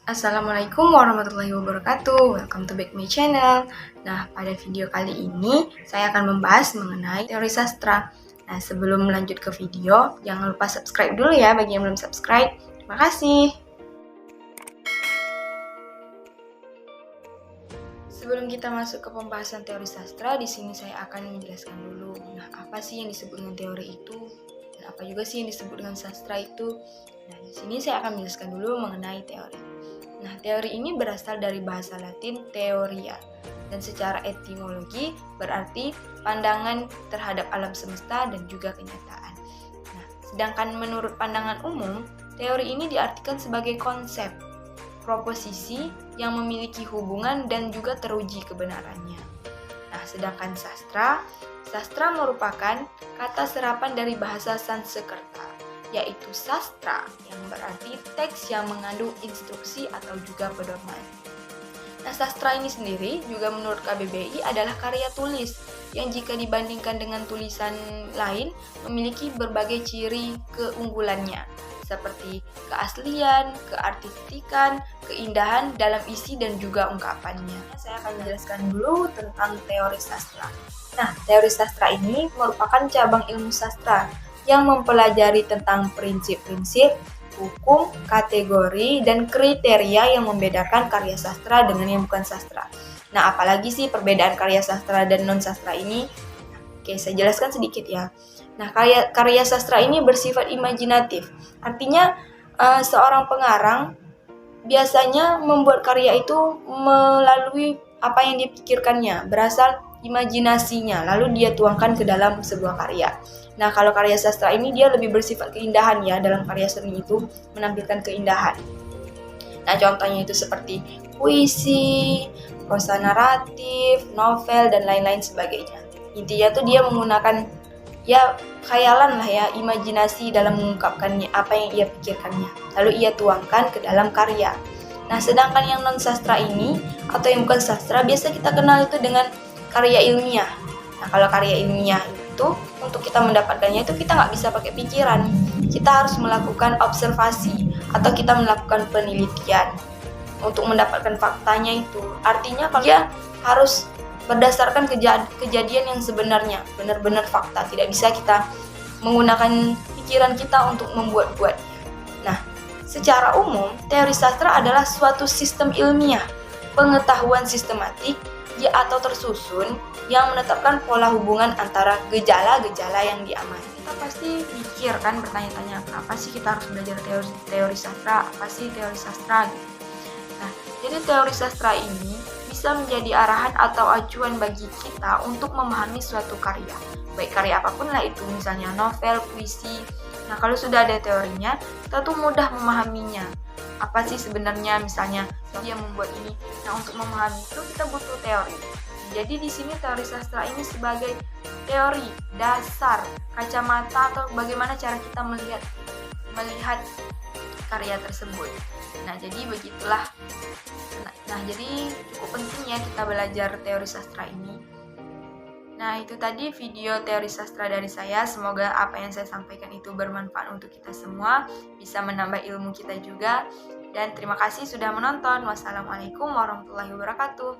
Assalamualaikum warahmatullahi wabarakatuh. Welcome to back my channel. Nah, pada video kali ini saya akan membahas mengenai teori sastra. Nah, sebelum lanjut ke video, jangan lupa subscribe dulu ya bagi yang belum subscribe. Terima kasih. Sebelum kita masuk ke pembahasan teori sastra, di sini saya akan menjelaskan dulu. Nah, apa sih yang disebut dengan teori itu? Dan apa juga sih yang disebut dengan sastra itu? Nah, di sini saya akan menjelaskan dulu mengenai teori. Nah, teori ini berasal dari bahasa Latin theoria, dan secara etimologi berarti pandangan terhadap alam semesta dan juga kenyataan. Nah, sedangkan menurut pandangan umum, teori ini diartikan sebagai konsep, proposisi yang memiliki hubungan dan juga teruji kebenarannya. Nah, sedangkan sastra merupakan kata serapan dari bahasa Sanskerta, yaitu sastra yang berarti teks yang mengandung instruksi atau juga pedoman. Nah, sastra ini sendiri juga menurut KBBI adalah karya tulis yang jika dibandingkan dengan tulisan lain memiliki berbagai ciri keunggulannya seperti keaslian, keartistikan, keindahan dalam isi dan juga ungkapannya. Saya akan menjelaskan dulu tentang teori sastra. Nah, teori sastra ini merupakan cabang ilmu sastra yang mempelajari tentang prinsip-prinsip, hukum, kategori, dan kriteria yang membedakan karya sastra dengan yang bukan sastra. Nah, apalagi sih perbedaan karya sastra dan non-sastra ini? Oke, saya jelaskan sedikit ya. Nah, karya sastra ini bersifat imajinatif. Artinya, seorang pengarang biasanya membuat karya itu melalui apa yang dipikirkannya, berasal imajinasinya, lalu dia tuangkan ke dalam sebuah karya. Nah, kalau karya sastra ini dia lebih bersifat keindahan ya, dalam karya seni itu menampilkan keindahan. Nah, contohnya itu seperti puisi, prosa naratif, novel, dan lain-lain sebagainya. Intinya tuh dia menggunakan ya khayalan lah ya, imajinasi dalam mengungkapkannya apa yang ia pikirkannya, lalu ia tuangkan ke dalam karya. Nah, sedangkan yang non sastra ini atau yang bukan sastra biasa kita kenal itu dengan karya ilmiah. Nah, kalau karya ilmiah itu untuk kita mendapatkannya itu kita nggak bisa pakai pikiran, kita harus melakukan observasi atau kita melakukan penelitian untuk mendapatkan faktanya itu. Artinya kalau dia harus berdasarkan kejadian yang sebenarnya, benar-benar fakta, tidak bisa kita menggunakan pikiran kita untuk membuat-buatnya. Nah, secara umum, teori sastra adalah suatu sistem ilmiah, pengetahuan sistematik atau tersusun yang menetapkan pola hubungan antara gejala-gejala yang diamati. Kita pasti pikir kan, bertanya-tanya, apa sih kita harus belajar teori sastra, apa sih teori sastra gitu. Nah, jadi teori sastra ini bisa menjadi arahan atau acuan bagi kita untuk memahami suatu karya, baik karya apapun lah itu, misalnya novel, puisi. Nah, kalau sudah ada teorinya, kita tuh mudah memahaminya. Apa sih sebenarnya misalnya dia membuat ini. Nah, untuk memahami itu kita butuh teori. Jadi di sini teori sastra ini sebagai teori dasar, kacamata atau bagaimana cara kita melihat karya tersebut. Nah, jadi begitulah. Nah, jadi cukup penting ya kita belajar teori sastra ini. Nah, itu tadi video teori sastra dari saya. Semoga apa yang saya sampaikan itu bermanfaat untuk kita semua, bisa menambah ilmu kita juga. Dan terima kasih sudah menonton. Wassalamualaikum warahmatullahi wabarakatuh.